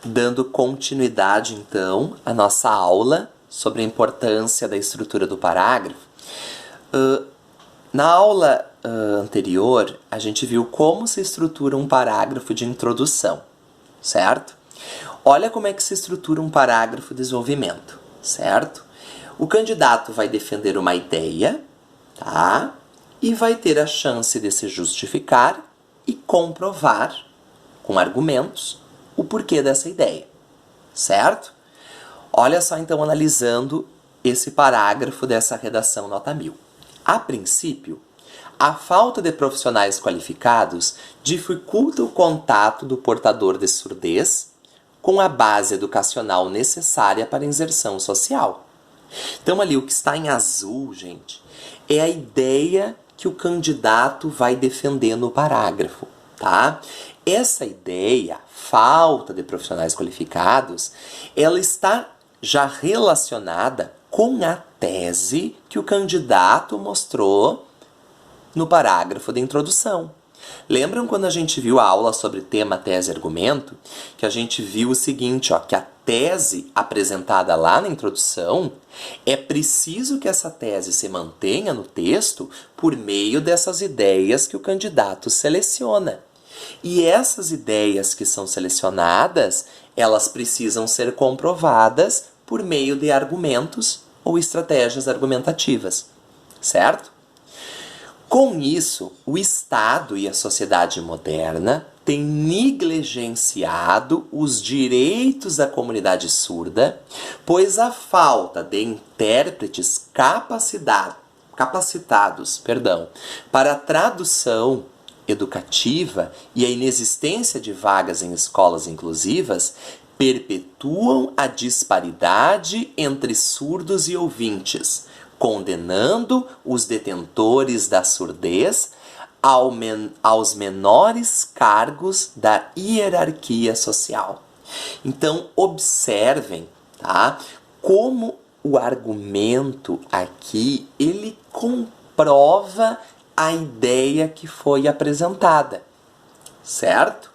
Dando continuidade, então, à nossa aula sobre a importância da estrutura do parágrafo. Na aula anterior, a gente viu como se estrutura um parágrafo de introdução, certo? Olha como é que se estrutura um parágrafo de desenvolvimento, certo? O candidato vai defender uma ideia, tá? E vai ter a chance de se justificar e comprovar, com argumentos, o porquê dessa ideia, certo? Olha só então analisando esse parágrafo dessa redação nota 1000. A princípio, a falta de profissionais qualificados dificulta o contato do portador de surdez com a base educacional necessária para a inserção social. Então ali o que está em azul, gente, é a ideia que o candidato vai defender no parágrafo, tá? Essa ideia, falta de profissionais qualificados, ela está já relacionada com a tese que o candidato mostrou no parágrafo de introdução. Lembram quando a gente viu a aula sobre tema, tese e argumento? Que a gente viu o seguinte, ó, que a tese apresentada lá na introdução, é preciso que essa tese se mantenha no texto por meio dessas ideias que o candidato seleciona. E essas ideias que são selecionadas, elas precisam ser comprovadas por meio de argumentos ou estratégias argumentativas, certo? Com isso, o Estado e a sociedade moderna têm negligenciado os direitos da comunidade surda, pois a falta de intérpretes capacitados para a tradução educativa e a inexistência de vagas em escolas inclusivas perpetuam a disparidade entre surdos e ouvintes, condenando os detentores da surdez aos menores cargos da hierarquia social. Então, observem, tá, como o argumento aqui, ele comprova a ideia que foi apresentada, certo?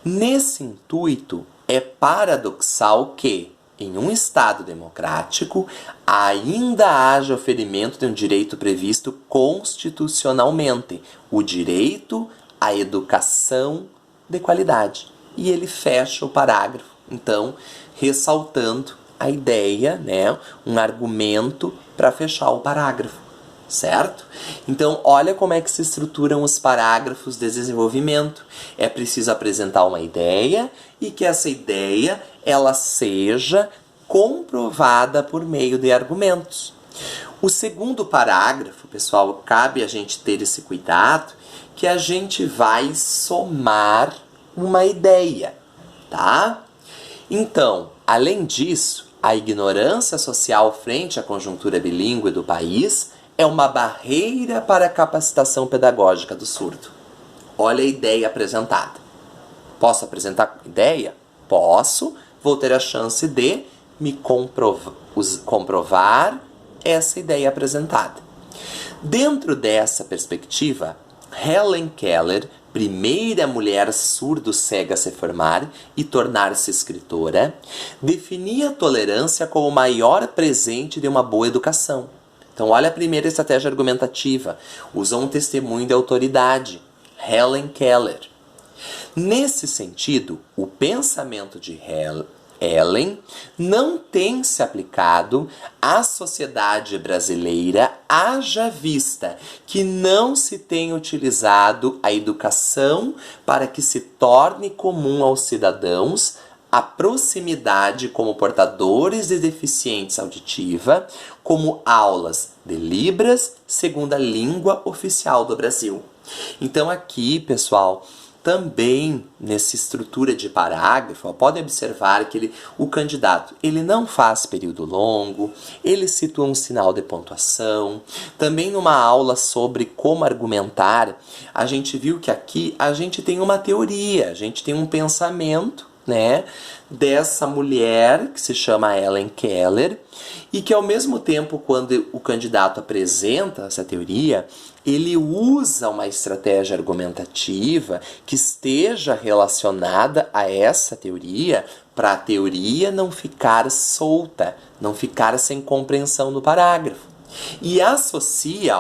Nesse intuito, é paradoxal que, em um Estado democrático, ainda haja o ferimento de um direito previsto constitucionalmente, o direito à educação de qualidade. E ele fecha o parágrafo, então, ressaltando a ideia, né, um argumento para fechar o parágrafo, certo? Então, olha como é que se estruturam os parágrafos de desenvolvimento. É preciso apresentar uma ideia e que essa ideia ela seja comprovada por meio de argumentos. O segundo parágrafo, pessoal, cabe a gente ter esse cuidado, que a gente vai somar uma ideia, tá? Então, além disso, a ignorância social frente à conjuntura bilíngue do país é uma barreira para a capacitação pedagógica do surdo. Olha a ideia apresentada. Posso apresentar ideia? Posso. Vou ter a chance de me comprovar essa ideia apresentada. Dentro dessa perspectiva, Helen Keller, primeira mulher surdo-cega a se formar e tornar-se escritora, definia a tolerância como o maior presente de uma boa educação. Então, olha a primeira estratégia argumentativa. Usou um testemunho de autoridade, Helen Keller. Nesse sentido, o pensamento de Helen não tem se aplicado à sociedade brasileira, haja vista que não se tem utilizado a educação para que se torne comum aos cidadãos a proximidade como portadores de deficiência auditiva, como aulas de Libras, segunda língua oficial do Brasil. Então aqui, pessoal, também nessa estrutura de parágrafo, podem observar que o candidato ele não faz período longo, ele situa um sinal de pontuação. Também numa aula sobre como argumentar, a gente viu que aqui a gente tem uma teoria, a gente tem um pensamento, né, dessa mulher que se chama Helen Keller e que, ao mesmo tempo, quando o candidato apresenta essa teoria, ele usa uma estratégia argumentativa que esteja relacionada a essa teoria para a teoria não ficar solta, não ficar sem compreensão no parágrafo. E associa,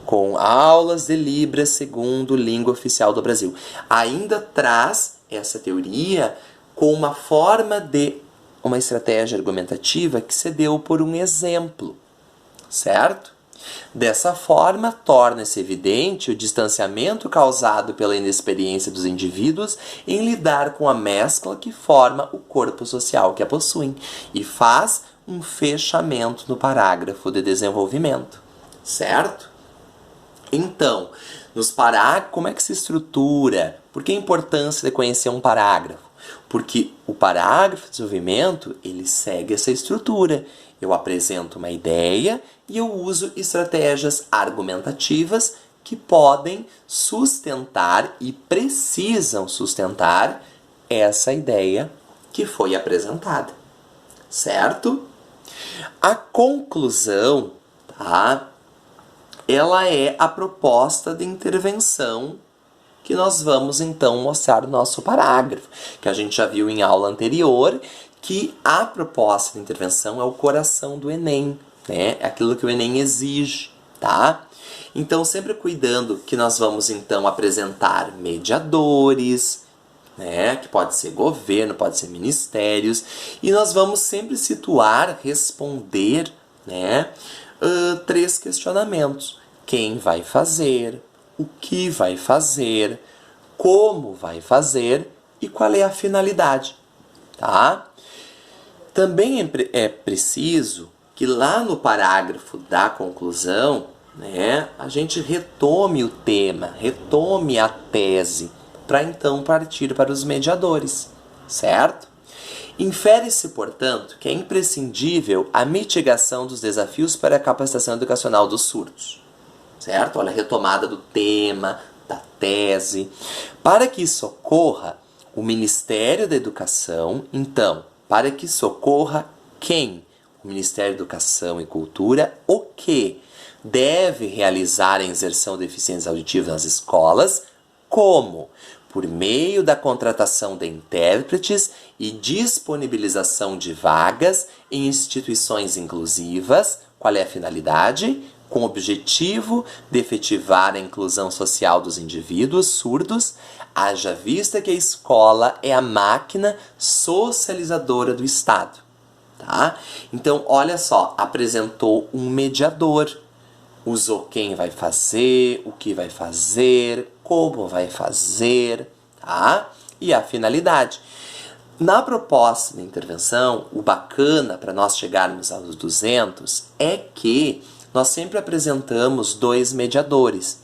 com aulas de Libras segundo língua oficial do Brasil. Ainda traz essa teoria com uma forma de uma estratégia argumentativa que se deu por um exemplo, certo? Dessa forma, torna-se evidente o distanciamento causado pela inexperiência dos indivíduos em lidar com a mescla que forma o corpo social que a possuem e faz um fechamento no parágrafo de desenvolvimento, certo? Então, nos parágrafos, como é que se estrutura? Por que a importância de conhecer um parágrafo? Porque o parágrafo de desenvolvimento, ele segue essa estrutura. Eu apresento uma ideia e eu uso estratégias argumentativas que podem sustentar e precisam sustentar essa ideia que foi apresentada, certo? A conclusão, tá? Ela é a proposta de intervenção que nós vamos então mostrar no nosso parágrafo, que a gente já viu em aula anterior, que a proposta de intervenção é o coração do Enem, né? É aquilo que o Enem exige, tá? Então, sempre cuidando que nós vamos então apresentar mediadores, né? Que pode ser governo, pode ser ministérios, e nós vamos sempre situar, responder, né? 3 questionamentos. Quem vai fazer, o que vai fazer, como vai fazer e qual é a finalidade, tá? Também é preciso que lá no parágrafo da conclusão, né, a gente retome o tema, retome a tese, para então partir para os mediadores, certo? Infere-se, portanto, que é imprescindível a mitigação dos desafios para a capacitação educacional dos surdos, certo? Olha a retomada do tema, da tese. Para que isso ocorra, o Ministério da Educação, então, para que isso ocorra, quem? O Ministério da Educação e Cultura, o que? Deve realizar a inserção de deficientes auditivos nas escolas, como? Por meio da contratação de intérpretes e disponibilização de vagas em instituições inclusivas. Qual é a finalidade? Com o objetivo de efetivar a inclusão social dos indivíduos surdos, haja vista que a escola é a máquina socializadora do Estado. Tá? Então, olha só, apresentou um mediador, usou quem vai fazer, o que vai fazer, como vai fazer, tá? E a finalidade. Na proposta de intervenção, o bacana para nós chegarmos aos 200 é que nós sempre apresentamos 2 mediadores.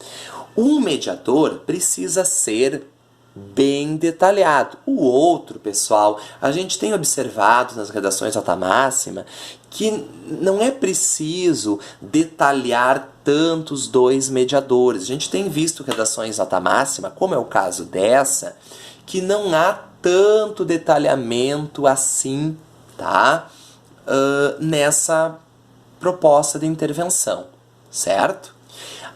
Um mediador precisa ser bem detalhado. O outro, pessoal, a gente tem observado nas redações nota máxima que não é preciso detalhar tantos 2 mediadores. A gente tem visto redações nota máxima, como é o caso dessa, que não há tanto detalhamento assim, tá? Nessa proposta de intervenção, certo?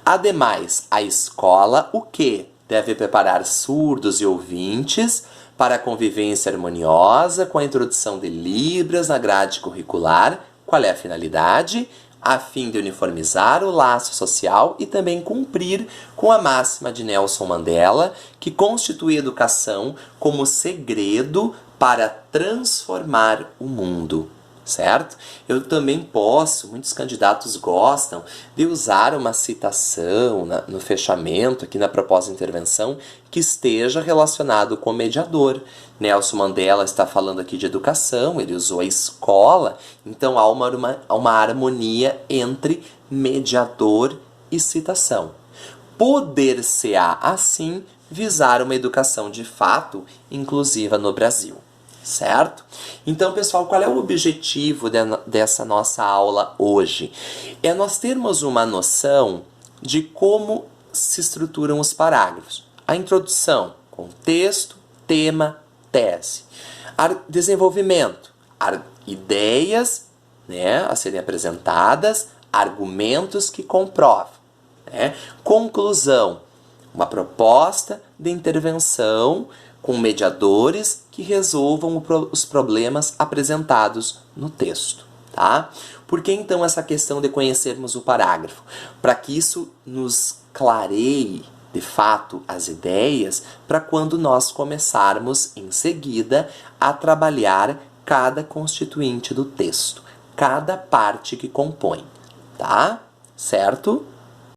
Ademais, a escola, o quê? Deve preparar surdos e ouvintes para a convivência harmoniosa com a introdução de Libras na grade curricular. Qual é a finalidade? A fim de uniformizar o laço social e também cumprir com a máxima de Nelson Mandela, que constitui a educação como segredo para transformar o mundo. Certo? Eu também posso, muitos candidatos gostam de usar uma citação no fechamento, aqui na proposta de intervenção, que esteja relacionado com o mediador. Nelson Mandela está falando aqui de educação, ele usou a escola, então há uma harmonia entre mediador e citação. Poder-se-á, assim, visar uma educação de fato inclusiva no Brasil. Certo? Então, pessoal, qual é o objetivo dessa nossa aula hoje? É nós termos uma noção de como se estruturam os parágrafos. A introdução, contexto, tema, acontece? Desenvolvimento, ideias, né, a serem apresentadas, argumentos que comprovam, né? Conclusão, uma proposta de intervenção com mediadores que resolvam os problemas apresentados no texto, tá? Por que então essa questão de conhecermos o parágrafo? Para que isso nos clareie, de fato, as ideias, para quando nós começarmos em seguida a trabalhar cada constituinte do texto, cada parte que compõe, tá? Certo?